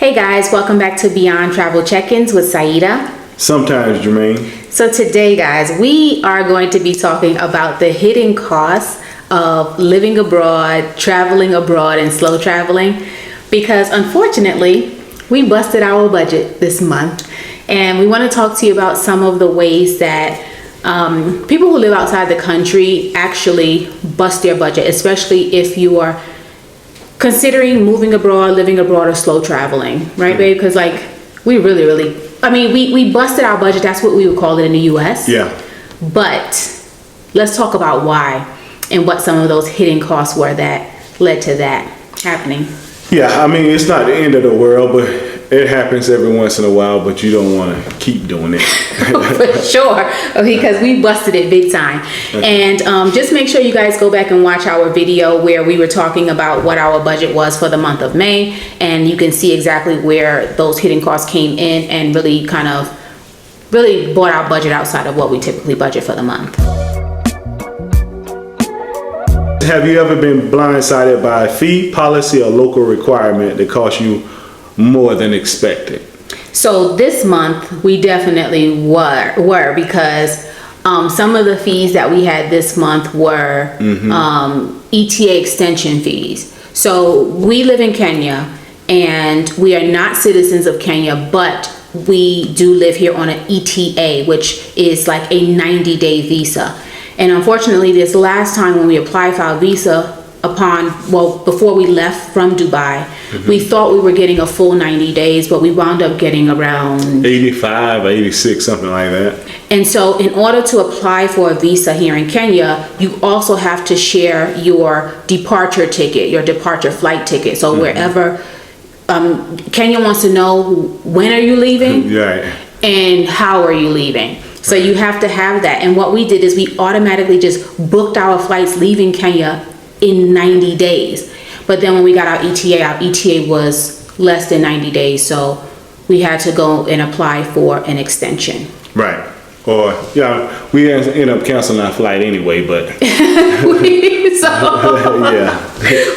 Hey guys, welcome back to Beyond Travel Check-ins with Saida. Sometimes, Jermaine. So today, guys, we are going to be talking about the hidden costs of living abroad, traveling abroad, and slow traveling. Because unfortunately, we busted our budget this month. And we want to talk to you about some of the ways that people who live outside the country actually bust their budget, especially if you are considering moving abroad, living abroad, or slow traveling, right, babe? Because like we we busted our budget. That's what we would call it in the U.S. Yeah. But let's talk about why and what some of those hidden costs were that led to that happening. Yeah, I mean, it's not the end of the world, but it happens every once in a while, but you don't want to keep doing it. For sure, because we busted it big time. And just make sure you guys go back and watch our video where we were talking about what our budget was for the month of May, and you can see exactly where those hidden costs came in and really brought our budget outside of what we typically budget for the month. Have you ever been blindsided by a fee, policy, or local requirement that cost you more than expected? So this month we definitely were because some of the fees that we had this month were ETA extension fees. So we live in Kenya and we are not citizens of Kenya, but we do live here on an ETA, which is like a 90-day visa. And unfortunately, this last time when we applied for our visa before we left from Dubai, we thought we were getting a full 90 days, but we wound up getting around 85 or 86, something like that. And so in order to apply for a visa here in Kenya, you also have to share your departure ticket, your departure flight ticket. So wherever Kenya wants to know when are you leaving and how are you leaving. So you have to have that. And what we did is we automatically just booked our flights leaving Kenya in 90 days. But then when we got our ETA was less than 90 days. So we had to go and apply for an extension. Right. Or, we ended up canceling our flight anyway, but.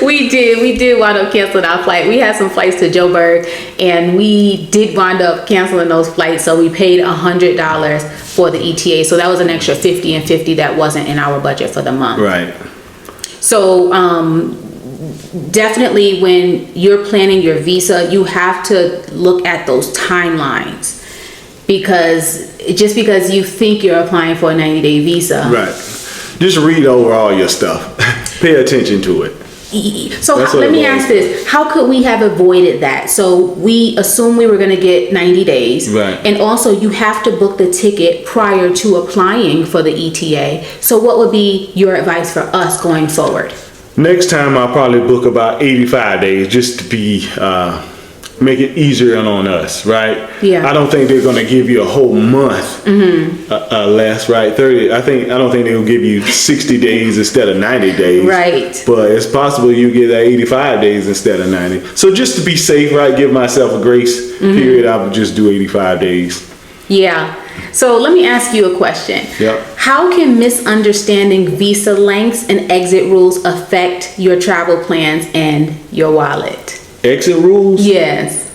We did wind up canceling our flight. We had some flights to Joburg and we did wind up canceling those flights. So we paid $100 for the ETA. So that was an extra 50 and 50 that wasn't in our budget for the month. Right. So definitely when you're planning your visa, you have to look at those timelines. Because you think you're applying for a 90-day visa. Right. Just read over all your stuff. Pay attention to it. So let me ask this. How could we have avoided that? So we assumed we were going to get 90 days. Right. And also you have to book the ticket prior to applying for the ETA. So what would be your advice for us going forward? Next time I'll probably book about 85 days just to be make it easier on us, right? Yeah. I don't think they're going to give you a whole month less, right? 30. I don't think they'll give you 60 days instead of 90 days. Right. But it's possible you get that 85 days instead of 90. So just to be safe, right? Give myself a grace period. I would just do 85 days. Yeah. So let me ask you a question. Yep. How can misunderstanding visa lengths and exit rules affect your travel plans and your wallet? Exit rules? Yes.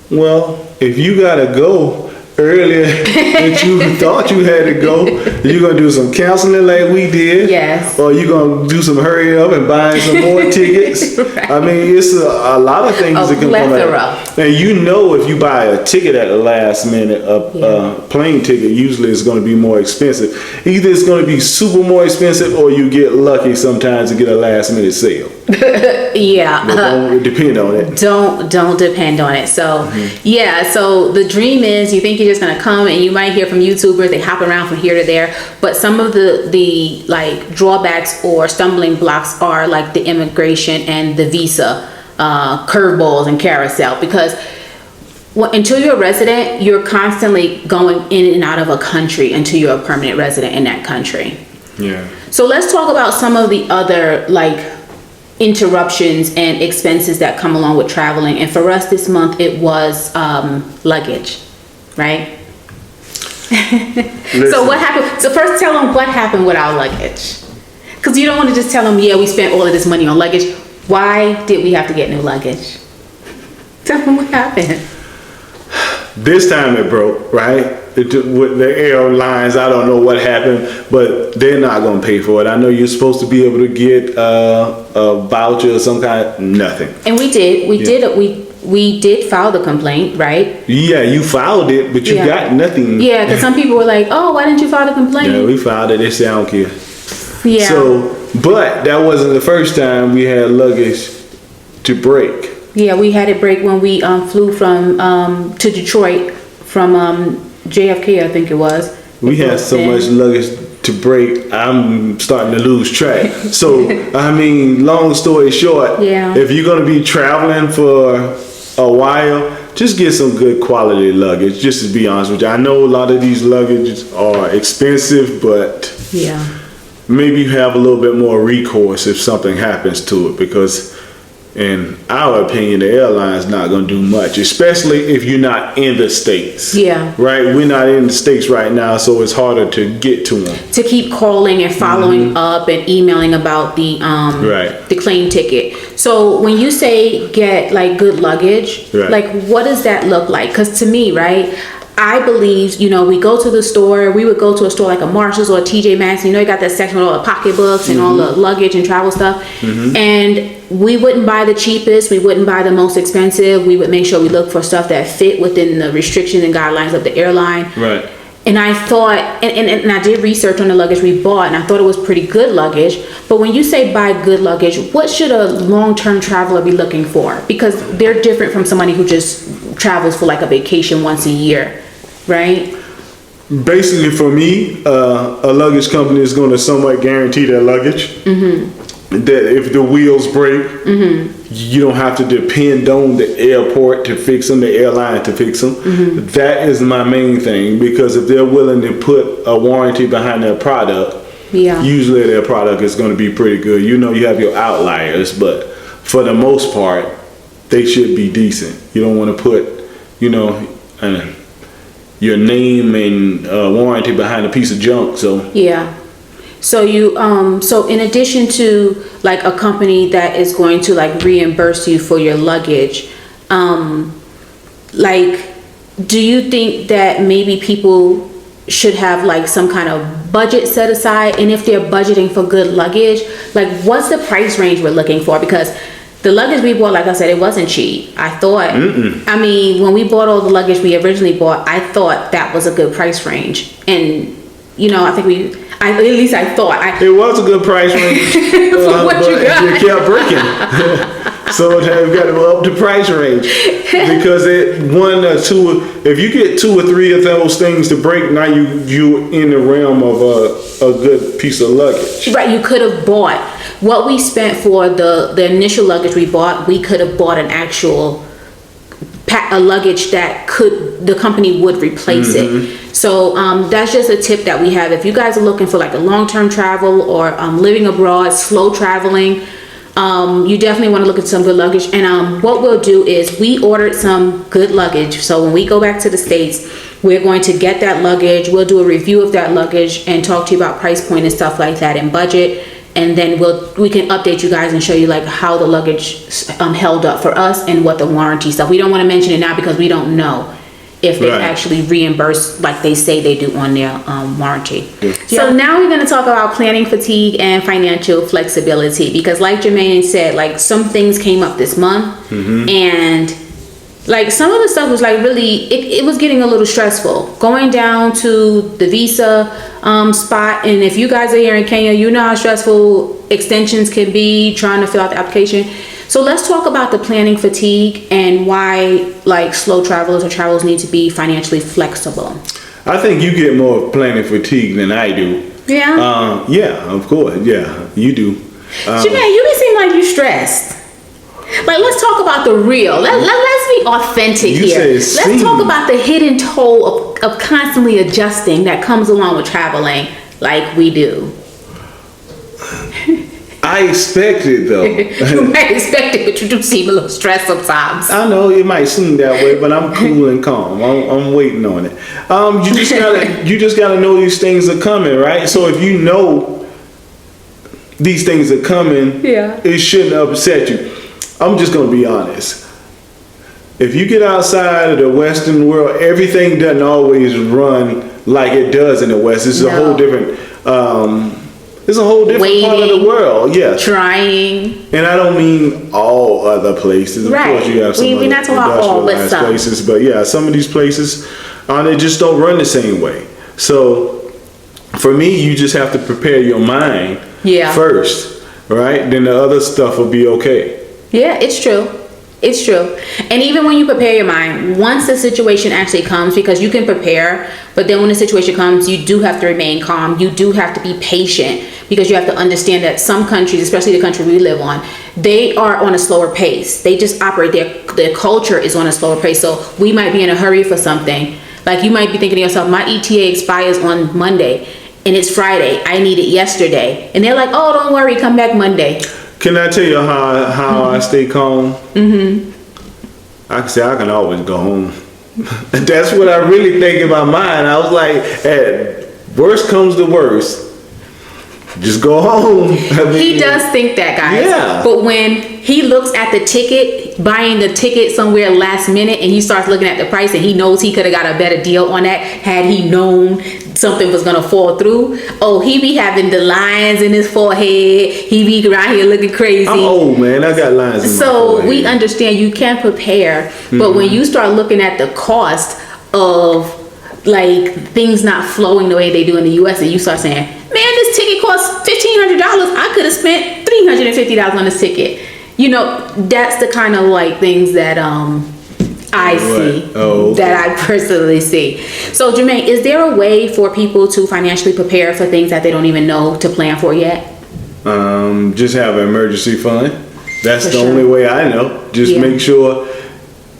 Well, if you gotta go earlier than you thought you had to go, you're gonna do some counseling like we did. Yes. Or you're gonna do some hurry up and buying some more tickets. Right. I mean, it's a lot of things that can come out. And if you buy a ticket at the last minute, a plane ticket usually is gonna be more expensive. Either it's gonna be super more expensive or you get lucky sometimes to get a last minute sale. Yeah. But don't depend on it. Don't depend on it. So so the dream is you think you're just gonna come and you might hear from YouTubers, they hop around from here to there, but some of the like drawbacks or stumbling blocks are like the immigration and the visa curveballs and carousel, because until you're a resident, you're constantly going in and out of a country until you're a permanent resident in that country. Yeah. So let's talk about some of the other like interruptions and expenses that come along with traveling. And for us this month, it was luggage, right? So what happened? So first tell them what happened with our luggage. Because you don't want to just tell them, yeah, we spent all of this money on luggage. Why did we have to get new luggage? Tell them what happened. This time it broke, right? With the airlines, I don't know what happened, but they're not going to pay for it. I know you're supposed to be able to get a voucher or some kind. Nothing. And we did. We did file the complaint, right? Yeah, you filed it, but you got nothing. Yeah, because some people were like, "Oh, why didn't you file the complaint?" Yeah, we filed it. They say I don't care. Yeah. So, but that wasn't the first time we had luggage to break. Yeah, we had it break when we flew from to Detroit from JFK, I think it was. We had so much luggage to break, I'm starting to lose track. So, I mean, long story short, if you're going to be traveling for a while, just get some good quality luggage, just to be honest with you. I know a lot of these luggages are expensive, but maybe you have a little bit more recourse if something happens to it, because in our opinion, the airline's not going to do much, especially if you're not in the States. Yeah. Right? We're not in the States right now, so it's harder to get to them. To keep calling and following up and emailing about the claim ticket. So when you say get like good luggage, like what does that look like? Because to me, right, I believe, you know, we go to the store, we would go to a store like a Marshall's or a TJ Maxx, you know, you got that section with all the pocketbooks and all the luggage and travel stuff. And we wouldn't buy the cheapest, we wouldn't buy the most expensive. We would make sure we look for stuff that fit within the restrictions and guidelines of the airline. Right. And I thought, and I did research on the luggage we bought, and I thought it was pretty good luggage. But when you say buy good luggage, what should a long-term traveler be looking for? Because they're different from somebody who just travels for like a vacation once a year, right? Basically, for me, a luggage company is going to somewhat guarantee their luggage. That if the wheels break, you don't have to depend on the airport to fix them, the airline to fix them. That is my main thing, because if they're willing to put a warranty behind their product, usually their product is going to be pretty good. You know, you have your outliers, but for the most part, they should be decent. You don't want to put, you know, your name and warranty behind a piece of junk. So so you so in addition to like a company that is going to like reimburse you for your luggage, like, do you think that maybe people should have like some kind of budget set aside? And if they're budgeting for good luggage, like what's the price range we're looking for? Because the luggage we bought, like I said, it wasn't cheap. I thought, I mean, when we bought all the luggage we originally bought, I thought that was a good price range. And, you know, I think at least I thought. It was a good price range. For what you got. It kept breaking. So we've got to go up the price range. Because one or two, if you get 2 or 3 of those things to break, now you're in the realm of a good piece of luggage. Right, you could have bought what we spent for the initial luggage we bought. We could have bought an actual a luggage that the company would replace it. So that's just a tip that we have. If you guys are looking for like a long-term travel or living abroad, slow traveling, you definitely want to look at some good luggage. And what we'll do is we ordered some good luggage. So when we go back to the States, we're going to get that luggage. We'll do a review of that luggage and talk to you about price point and stuff like that and budget. And then we can update you guys and show you like how the luggage held up for us and what the warranty stuff. We don't want to mention it now because we don't know if they actually reimburse like they say they do on their warranty. So now we're going to talk about planning fatigue and financial flexibility, because like Jermaine said, like some things came up this month and like some of the stuff was like really, it was getting a little stressful going down to the visa spot. And if you guys are here in Kenya, you know how stressful extensions can be trying to fill out the application. So let's talk about the planning fatigue and why like slow travelers or travelers need to be financially flexible. I think you get more planning fatigue than I do. Yeah? Yeah, of course. Yeah, you do. Jermaine, you be seem like you stressed. Like, let's talk about the real. Let's be authentic here. Let's talk about the hidden toll of constantly adjusting that comes along with traveling like we do. I expect it though. You might expect it, but you do seem a little stressed sometimes. I know it might seem that way, but I'm cool and calm. I'm waiting on it. You just gotta know these things are coming, right? So if you know these things are coming, it shouldn't upset you. I'm just gonna be honest. if you get outside of the Western world, everything doesn't always run like it does in the West. It's a whole different. It's a whole different part of the world. Yes. Trying. And I don't mean all other places. Of course, you have some we're not talking about all, but some places. But yeah, some of these places, they just don't run the same way. So for me, you just have to prepare your mind first, right? Then the other stuff will be okay. Yeah, it's true. It's true. And even when you prepare your mind, once the situation actually comes, because you can prepare, but then when the situation comes, you do have to remain calm. You do have to be patient, because you have to understand that some countries, especially the country we live on, they are on a slower pace. They just operate, their culture is on a slower pace. So we might be in a hurry for something. Like you might be thinking to yourself, my ETA expires on Monday and it's Friday. I need it yesterday. And they're like, oh, don't worry, come back Monday. Can I tell you how I stay calm? Mm-hmm. I can say I can always go home. That's what I really think in my mind. I was like, at worst comes to worst, just go home. He does think that, guys. Yeah. But when he looks at the ticket, buying the ticket somewhere last minute, and he starts looking at the price, and he knows he could have got a better deal on that had he known something was gonna fall through. Oh, he be having the lines in his forehead. He be around here looking crazy. I'm old, man. I got lines in my forehead. So we understand you can prepare, but when you start looking at the cost of like things not flowing the way they do in the US, and you start saying, man, this ticket costs $1,500. I could have spent $350 on this ticket. You know, that's the kind of like things that I see, that I personally see. So Jermaine, is there a way for people to financially prepare for things that they don't even know to plan for yet? Just have an emergency fund. That's the only way I know. Just make sure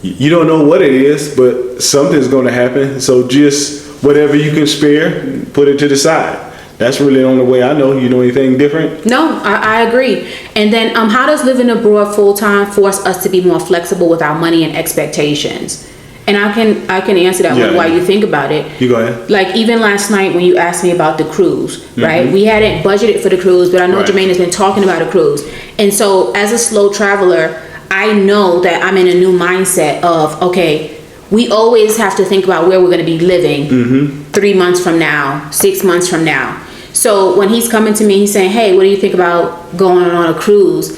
you don't know what it is, but something's going to happen. So just whatever you can spare, put it to the side. That's really the only way I know. You know anything different? No, I agree. And then how does living abroad full-time force us to be more flexible with our money and expectations? And I can answer that one while you think about it. You go ahead. Like even last night when you asked me about the cruise, right? We hadn't budgeted for the cruise, but I know Jermaine has been talking about a cruise. And so as a slow traveler, I know that I'm in a new mindset of, okay, we always have to think about where we're going to be living 3 months from now, 6 months from now. So when he's coming to me, he's saying, hey, what do you think about going on a cruise?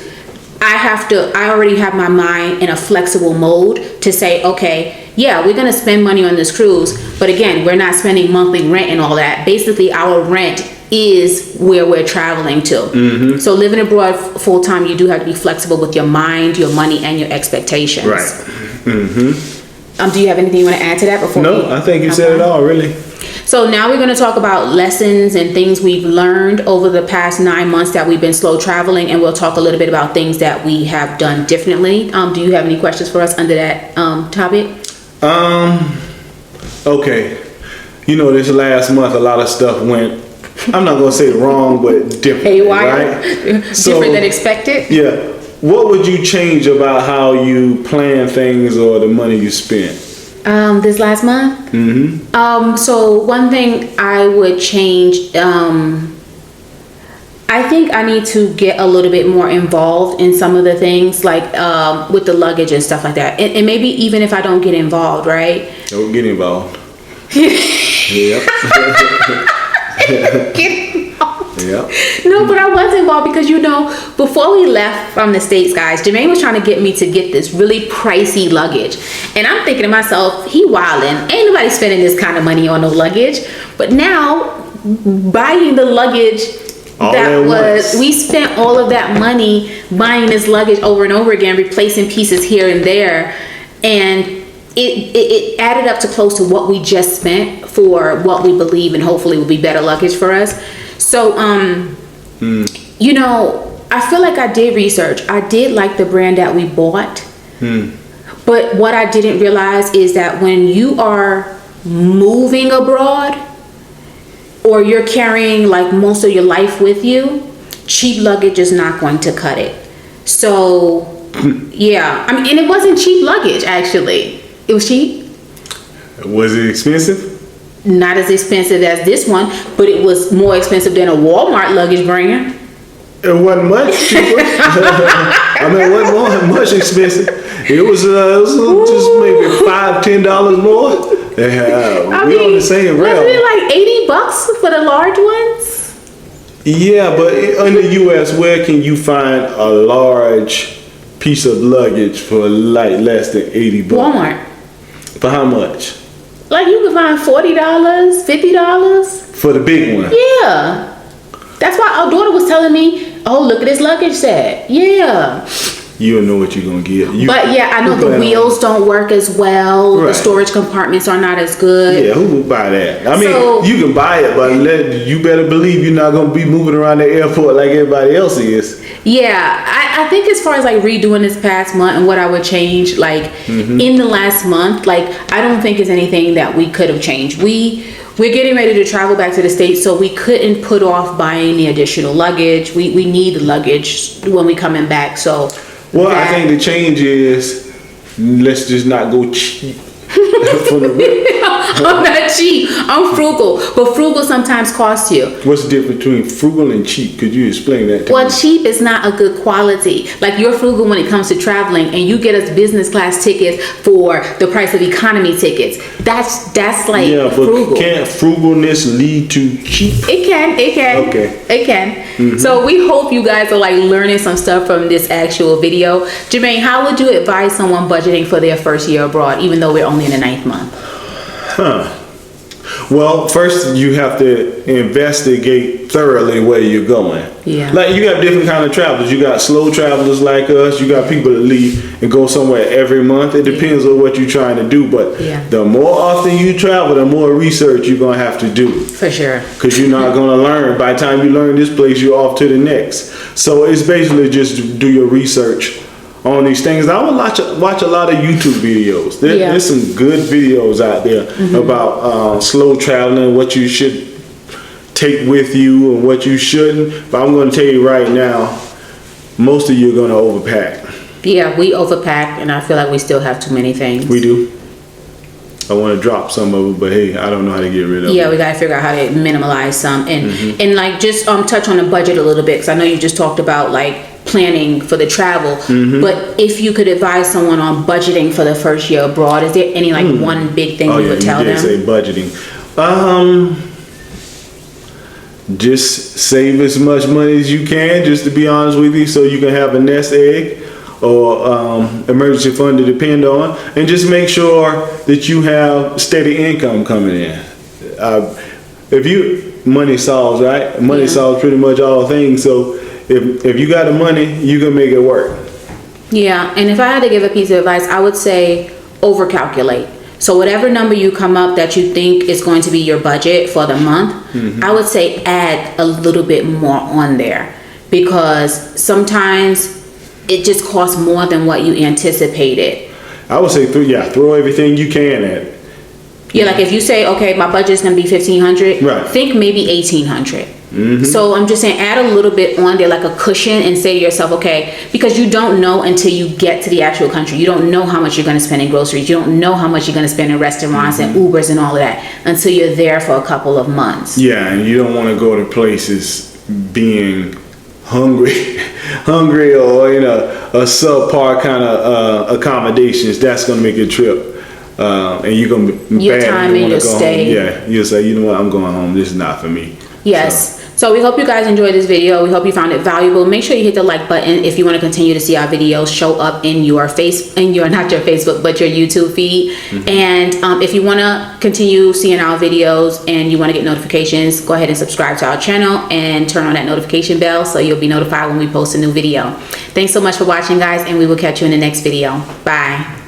I already have my mind in a flexible mode to say, okay, yeah, we're going to spend money on this cruise. But again, we're not spending monthly rent and all that. Basically, our rent is where we're traveling to. So living abroad full time, you do have to be flexible with your mind, your money, and your expectations. Right. Do you have anything you want to add to that before? No, I think you said it all, really. So now we're going to talk about lessons and things we've learned over the past 9 months that we've been slow traveling, and we'll talk a little bit about things that we have done differently. Do you have any questions for us under that topic? Okay. You know, this last month, a lot of stuff went, I'm not going to say wrong, but different. Haywire? Right? Different than expected? Yeah. What would you change about how you plan things or the money you spent? This last month? So one thing I would change, I think I need to get a little bit more involved in some of the things, like with the luggage and stuff like that. And maybe even if I don't get involved, right? Don't get involved. Yep. Get involved. Yeah. No, but I was involved because, you know, before we left from the States, guys, Jermaine was trying to get me to get this really pricey luggage. And I'm thinking to myself, he wildin'. Ain't nobody spending this kind of money on no luggage. But now, buying the luggage, we spent all of that money buying this luggage over and over again, replacing pieces here and there. And it added up to close to what we just spent for what we believe and hopefully will be better luggage for us. So, you know, I feel like I did research. I did like the brand that we bought. But what I didn't realize is that when you are moving abroad or you're carrying like most of your life with you, cheap luggage is not going to cut it. So, yeah. I mean, and it wasn't cheap luggage, actually. It was cheap. Was it expensive? Not as expensive as this one, but it was more expensive than a Walmart luggage brand. It wasn't much cheaper. I mean, it wasn't much expensive. It was just maybe $5-10 more. We on the same rail. Wasn't it like $80 for the large ones? Yeah, but in the U.S., where can you find a large piece of luggage for like less than $80? Walmart. For how much? Like you can find $40, $50 for the big one. Yeah. That's why our daughter was telling me, oh, look at this luggage set. Yeah. You don't know what you're going to get. But yeah, I know the wheels don't work as well. Right. The storage compartments are not as good. Yeah, who would buy that? I mean, you can buy it, but you better believe you're not going to be moving around the airport like everybody else is. Yeah, I think as far as like redoing this past month and what I would change, like in the last month, like I don't think there's anything that we could have changed. We're getting ready to travel back to the States, so we couldn't put off buying the additional luggage. We need the luggage when we coming back. So, well, I think the change is let's just not go cheap. I'm not cheap. I'm frugal, but frugal sometimes costs you. What's the difference between frugal and cheap? Could you explain that to me? Well, cheap is not a good quality. Like you're frugal when it comes to traveling, and you get us business class tickets for the price of economy tickets. That's like frugal. But can't frugalness lead to cheap? It can. Okay. It can. So we hope you guys are like learning some stuff from this actual video. Jermaine, how would you advise someone budgeting for their first year abroad, even though we're only in the 9th month? Well, first you have to investigate thoroughly where you're going. Yeah. Like you have different kind of travelers. You got slow travelers like us. You got people that leave and go somewhere every month. It depends on what you're trying to do. But the more often you travel, the more research you're going to have to do. For sure. Because you're not going to learn. By the time you learn this place, you're off to the next. So it's basically just do your research on these things. I would watch a lot of YouTube videos. There's some good videos out there about slow traveling, what you should take with you and what you shouldn't. But I'm going to tell you right now, most of you are going to overpack. Yeah, we overpack, and I feel like we still have too many things. We do. I want to drop some of it, but hey, I don't know how to get rid of it. Yeah, we got to figure out how to minimalize some and like just touch on the budget a little bit, because I know you just talked about like planning for the travel, but if you could advise someone on budgeting for the first year abroad, is there any like one big thing you would tell them? Say budgeting. Just save as much money as you can, just to be honest with you, so you can have a nest egg or emergency fund to depend on, and just make sure that you have steady income coming in. Money solves, right? Money solves pretty much all things. So if you got the money, you can make it work. Yeah, and if I had to give a piece of advice, I would say overcalculate. So whatever number you come up that you think is going to be your budget for the month, I would say add a little bit more on there, because sometimes it just costs more than what you anticipated. I would say throw everything you can at it. Yeah, like if you say, okay, my budget is going to be $1,500, right, think maybe $1,800. So I'm just saying add a little bit on there, like a cushion, and say to yourself, okay, because you don't know until you get to the actual country. You don't know how much you're going to spend in groceries. You don't know how much you're going to spend in restaurants and Ubers and all of that until you're there for a couple of months. Yeah, and you don't want to go to places being hungry or in a subpar kind of accommodations. That's going to make a trip. And you're going to be your time and your stay. Yeah, you'll say, you know what, I'm going home. This is not for me. Yes. So we hope you guys enjoyed this video. We hope you found it valuable. Make sure you hit the like button if you want to continue to see our videos show up in your not your Facebook, but your YouTube feed. And if you want to continue seeing our videos and you want to get notifications, go ahead and subscribe to our channel and turn on that notification bell so you'll be notified when we post a new video. Thanks so much for watching, guys, and we will catch you in the next video. Bye.